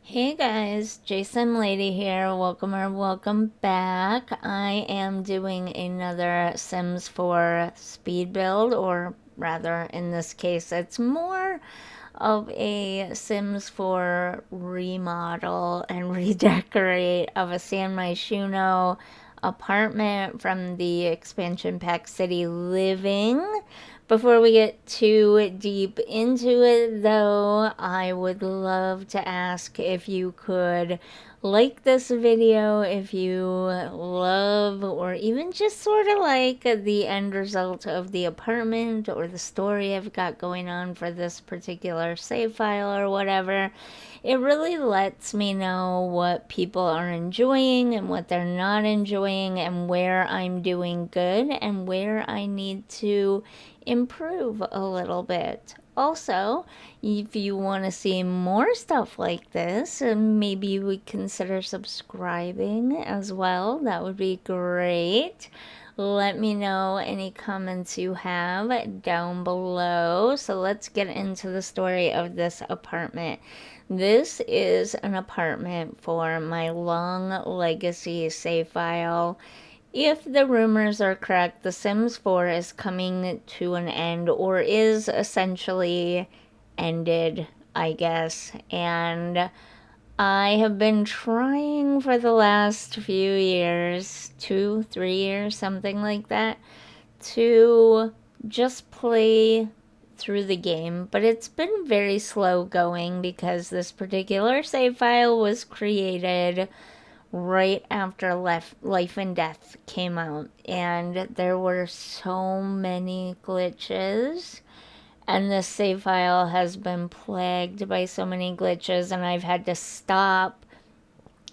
Hey guys, JSimLady here. Welcome or welcome back. I am doing another Sims 4 speed build, or rather, in this case, it's more of a Sims 4 remodel and redecorate of a San Myshuno apartment from the expansion pack City Living. Before we get too deep into it, though, I would love to ask if you could like this video if you love or even just sort of like the end result of the apartment or the story I've got going on for this particular save file or whatever. It really lets me know what people are enjoying and what they're not enjoying and where I'm doing good and where I need to improve a little bit. Also, if you want to see more stuff like this, maybe you would consider subscribing as well. That would be great. Let me know any comments you have down below. So let's get into the story of this apartment. This is an apartment for my long legacy save file. If the rumors are correct, The Sims 4 is coming to an end, or is essentially ended, I guess. And I have been trying for the last few years, 2, 3 years, something like that, to just play through the game, but it's been very slow going because this particular save file was created right after Life and Death came out, and there were so many glitches. And this save file has been plagued by so many glitches, and I've had to stop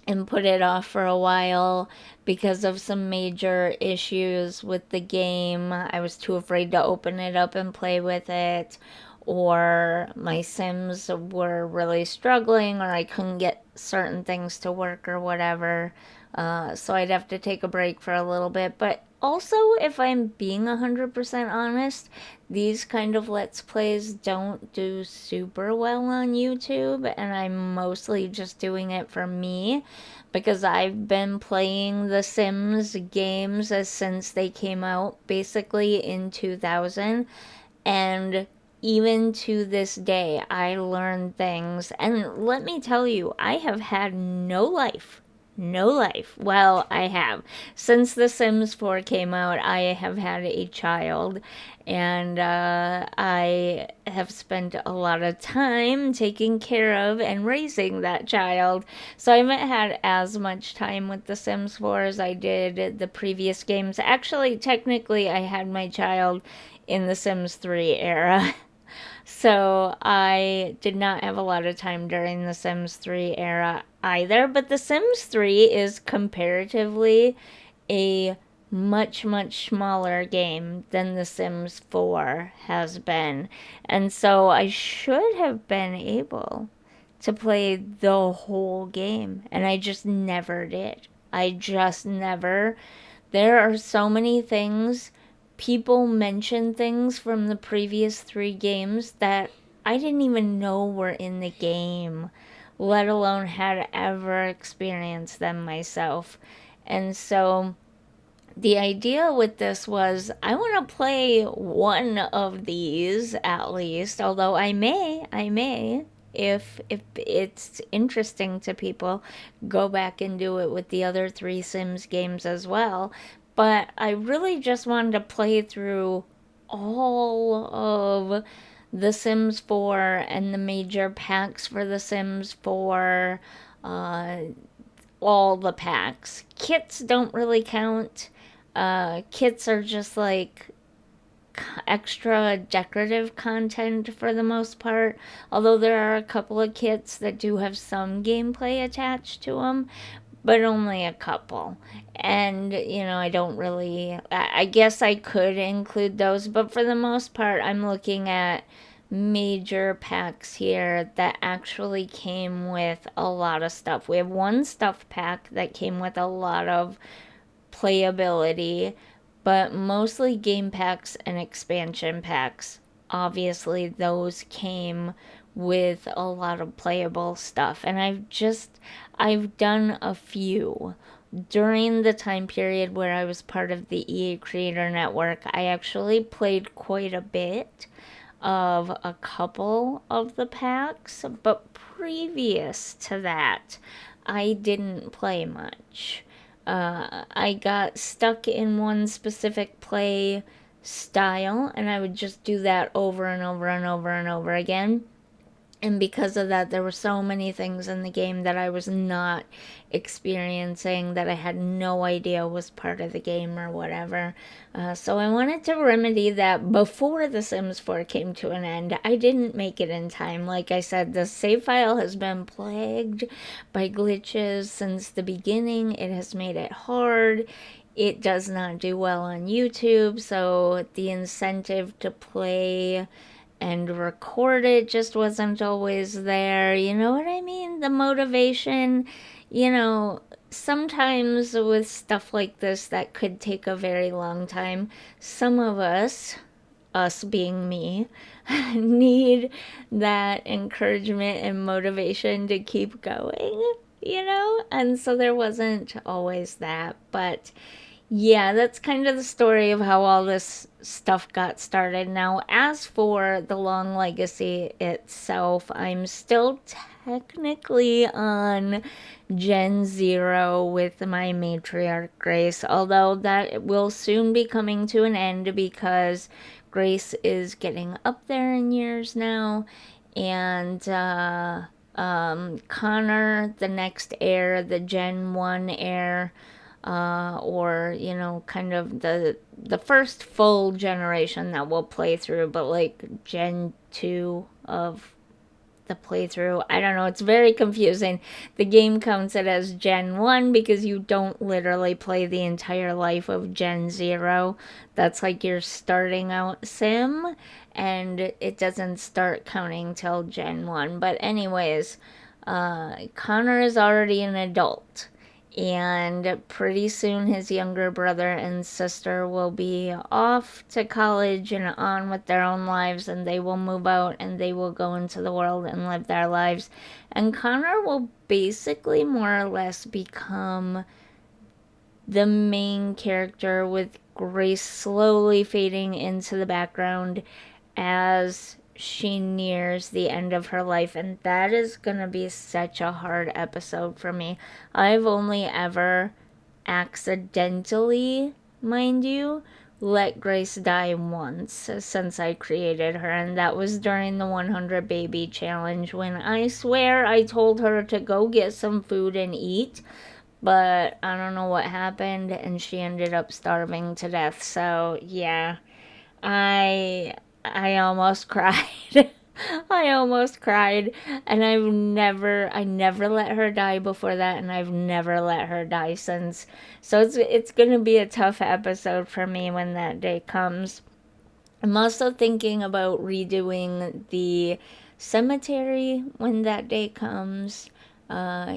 and put it off for a while because of some major issues with the game. I was too afraid to open it up and play with it, or my Sims were really struggling, or I couldn't get certain things to work or whatever. So I'd have to take a break for a little bit. But also, if I'm being 100% honest, these kind of Let's Plays don't do super well on YouTube, and I'm mostly just doing it for me because I've been playing the Sims games since they came out basically in 2000, and even to this day, I learned things. And let me tell you, I have had no life. No life. Well, I have. Since The Sims 4 came out, I have had a child, and I have spent a lot of time taking care of and raising that child. So I haven't had as much time with The Sims 4 as I did the previous games. Actually, technically, I had my child in the Sims 3 era. So I did not have a lot of time during the Sims 3 era either, but the Sims 3 is comparatively a much smaller game than the Sims 4 has been. And so I should have been able to play the whole game, and I just never did. I just never. There are so many things. People mention things from the previous 3 games that I didn't even know were in the game, let alone had ever experienced them myself. And so the idea with this was I want to play one of these at least, although I may, if it's interesting to people, go back and do it with the other 3 Sims games as well. But I really just wanted to play through all of the Sims 4 and the major packs for the Sims 4, uh, all the packs. Kits don't really count. Kits are just like extra decorative content for the most part, although there are a couple of kits that do have some gameplay attached to them, but only a couple. And, I don't really, I guess I could include those, but for the most part, I'm looking at major packs here that actually came with a lot of stuff. We have one stuff pack that came with a lot of playability, but mostly game packs and expansion packs. Obviously, those came with a lot of playable stuff. And I've done a few. During the time period where I was part of the EA Creator Network, I actually played quite a bit of a couple of the packs, but previous to that, I didn't play much. I got stuck in one specific play style, and I would just do that over and over and over and over again. And because of that, there were so many things in the game that I was not experiencing, that I had no idea was part of the game or whatever. So I wanted to remedy that before The Sims 4 came to an end. I didn't make it in time. Like I said, the save file has been plagued by glitches since the beginning. It has made it hard. It does not do well on YouTube, so the incentive to play and record it just wasn't always there. You know what I mean? The motivation, you know, sometimes with stuff like this that could take a very long time, some of us being me, need that encouragement and motivation to keep going, you know? And so there wasn't always that. But yeah, that's kind of the story of how all this stuff got started. Now, as for the long legacy itself, I'm still technically on Gen 0 with my matriarch Grace, although that will soon be coming to an end because Grace is getting up there in years now, and Connor, the next heir, the Gen 1 heir, or you know, kind of the first full generation that we'll play through, but like Gen 2 of the playthrough. I don't know, it's very confusing. The game counts it as Gen 1 because you don't literally play the entire life of Gen 0. That's like your starting out sim, and it doesn't start counting till Gen 1. But anyways, Connor is already an adult, and pretty soon his younger brother and sister will be off to college and on with their own lives, and they will move out and they will go into the world and live their lives. And Connor will basically more or less become the main character, with Grace slowly fading into the background as she nears the end of her life. And that is going to be such a hard episode for me. I've only ever accidentally, mind you, let Grace die once since I created her, and that was during the 100 baby challenge, when I swear I told her to go get some food and eat, but I don't know what happened and she ended up starving to death. So yeah, I almost cried. I almost cried, and I never let her die before that, and I've never let her die since. So it's gonna be a tough episode for me when that day comes. I'm also thinking about redoing the cemetery when that day comes,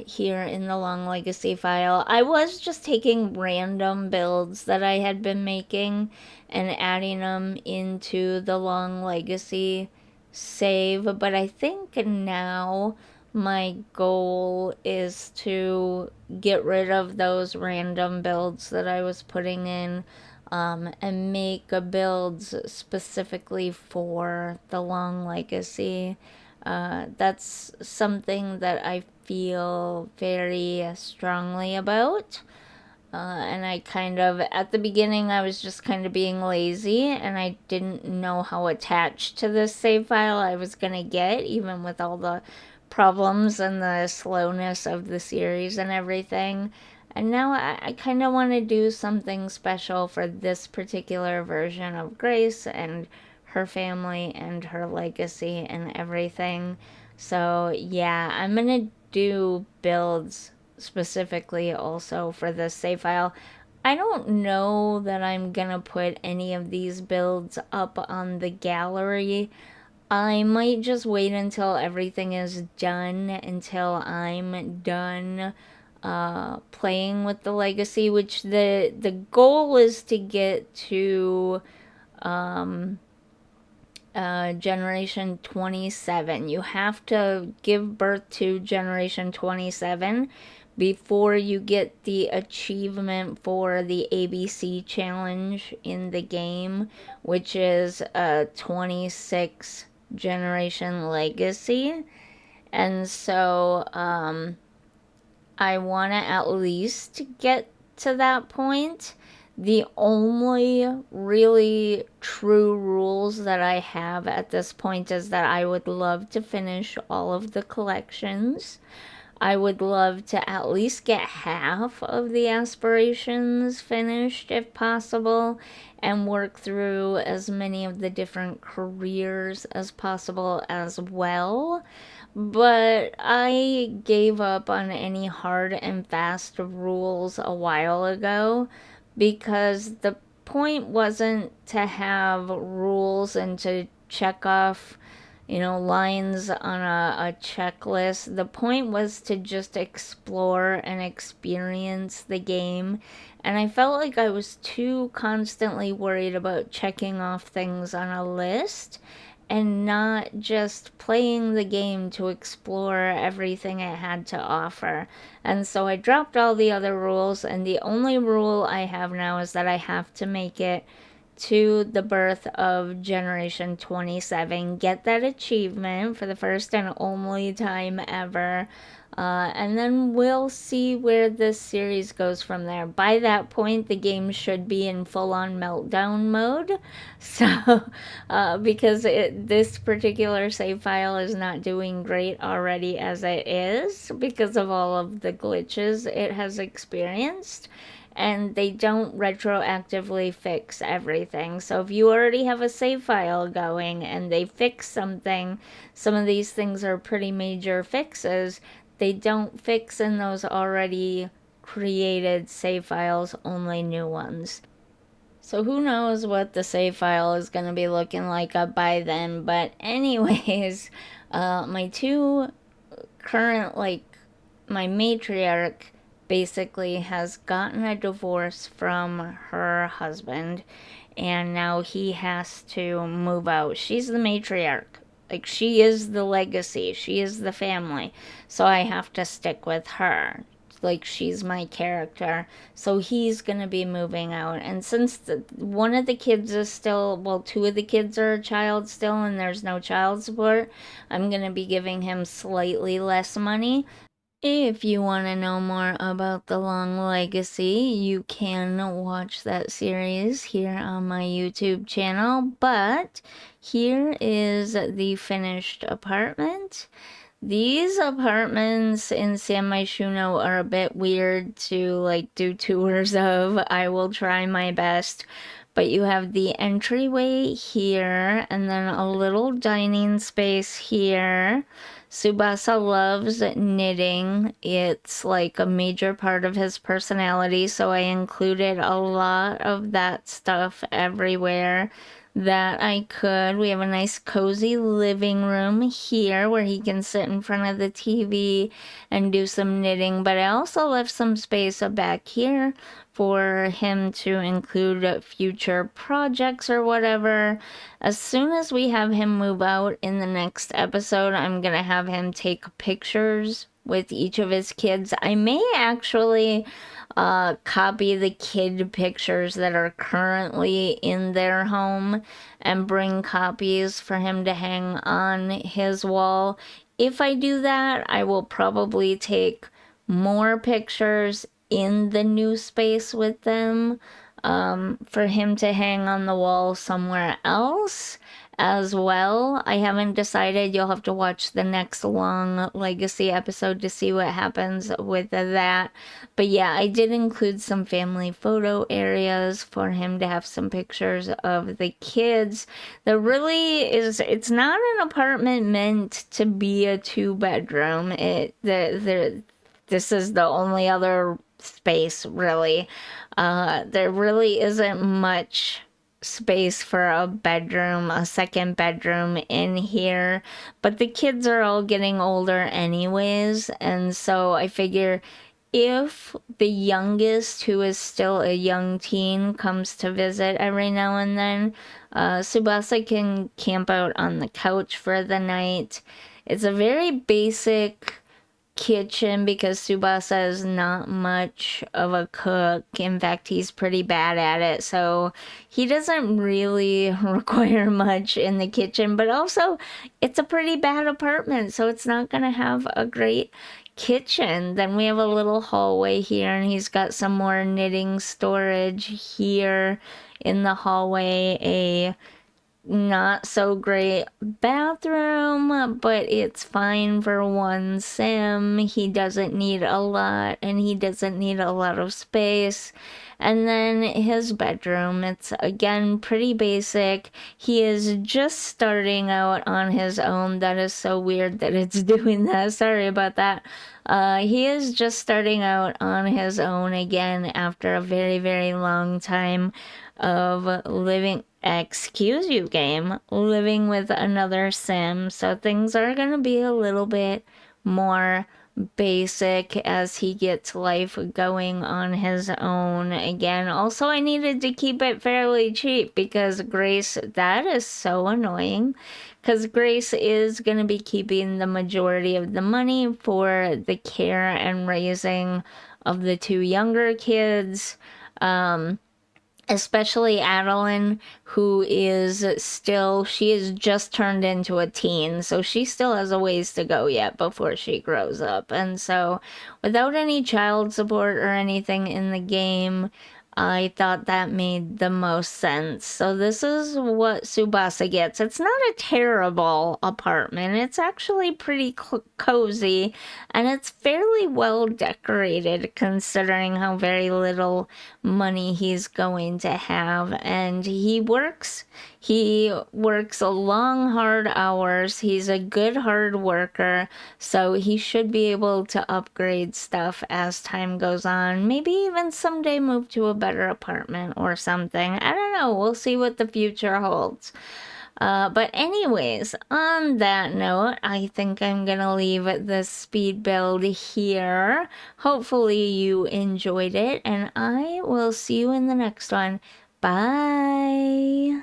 here in the Long Legacy file. I was just taking random builds that I had been making and adding them into the Long Legacy save, but I think now my goal is to get rid of those random builds that I was putting in, and make a builds specifically for the Long Legacy. That's something that I feel very strongly about. And I kind of, at the beginning, I was just kind of being lazy, and I didn't know how attached to this save file I was going to get, even with all the problems and the slowness of the series and everything. And now I kind of want to do something special for this particular version of Grace and her family and her legacy and everything. So yeah, I'm going to do builds specifically also for this save file. I don't know that I'm gonna put any of these builds up on the gallery. I might just wait until everything is done, until I'm done playing with the legacy, which the goal is to get to generation 27. You have to give birth to generation 27 before you get the achievement for the ABC challenge in the game, which is a 26 generation legacy. And so I want to at least get to that point. The only really true rules that I have at this point is that I would love to finish all of the collections. I would love to at least get half of the aspirations finished if possible, and work through as many of the different careers as possible as well. But I gave up on any hard and fast rules a while ago because the point wasn't to have rules and to check off, lines on a checklist. The point was to just explore and experience the game. And I felt like I was too constantly worried about checking off things on a list and not just playing the game to explore everything it had to offer. And so I dropped all the other rules, and the only rule I have now is that I have to make it to the birth of Generation 27, get that achievement for the first and only time ever. And then we'll see where this series goes from there. By that point, the game should be in full on meltdown mode. So, because this particular save file is not doing great already as it is because of all of the glitches it has experienced, and they don't retroactively fix everything. So if you already have a save file going and they fix something, some of these things are pretty major fixes. They don't fix in those already created save files, only new ones. So who knows what the save file is going to be looking like up by then. But anyways, my two current, my matriarch basically has gotten a divorce from her husband, and now he has to move out. She's the matriarch. Like, she is the legacy, she is the family. So I have to stick with her. Like, she's my character. So he's gonna be moving out. And since one of the kids is still, well, two of the kids are a child still, and there's no child support, I'm gonna be giving him slightly less money. If you want to know more about The Long Legacy, you can watch that series here on my YouTube channel. But here is the finished apartment. These apartments in San Myshuno are a bit weird to do tours of. I will try my best. But you have the entryway here, and then a little dining space here. Subasa loves knitting. It's like a major part of his personality, so I included a lot of that stuff everywhere that I could. We have a nice cozy living room here where he can sit in front of the TV and do some knitting, but I also left some space back here for him to include future projects or whatever. As soon as we have him move out in the next episode, I'm gonna have him take pictures with each of his kids. I may actually copy the kid pictures that are currently in their home and bring copies for him to hang on his wall. If I do that, I will probably take more pictures in the new space with them, for him to hang on the wall somewhere else as well. I haven't decided. You'll have to watch the next Long Legacy episode to see what happens with that. But yeah, I did include some family photo areas for him to have some pictures of the kids. There really is, it's not an apartment meant to be a two-bedroom. This is the only other space, really. There really isn't much space for a bedroom, a second bedroom in here, but the kids are all getting older anyways, and so I figure if the youngest, who is still a young teen, comes to visit every now and then, Subasa can camp out on the couch for the night. It's a very basic kitchen because Tsubasa is not much of a cook. In fact, he's pretty bad at it. So he doesn't really require much in the kitchen, but also it's a pretty bad apartment. So it's not going to have a great kitchen. Then we have a little hallway here, and he's got some more knitting storage here in the hallway. A not so great bathroom, but it's fine for one sim. He doesn't need a lot, and he doesn't need a lot of space. And then his bedroom, it's again pretty basic. He is just starting out on his own. That is so weird that it's doing that. Sorry about that. He is just starting out on his own again after a very, very long time of living, excuse you, game, living with another sim. So things are going to be a little bit more basic as he gets life going on his own again. Also, I needed to keep it fairly cheap because Grace, that is so annoying, because Grace is going to be keeping the majority of the money for the care and raising of the two younger kids. Especially Adeline, who is still, she is just turned into a teen, so she still has a ways to go yet before she grows up. And so, without any child support or anything in the game, I thought that made the most sense. So this is what Subasa gets. It's not a terrible apartment. It's actually pretty cozy, and it's fairly well decorated considering how very little money he's going to have. And he works long hard hours. He's a good hard worker, so he should be able to upgrade stuff as time goes on. Maybe even someday move to a better apartment or something. I don't know. We'll see what the future holds. But anyways, on that note, I think I'm gonna leave the speed build here. Hopefully you enjoyed it, and I will see you in the next one. Bye!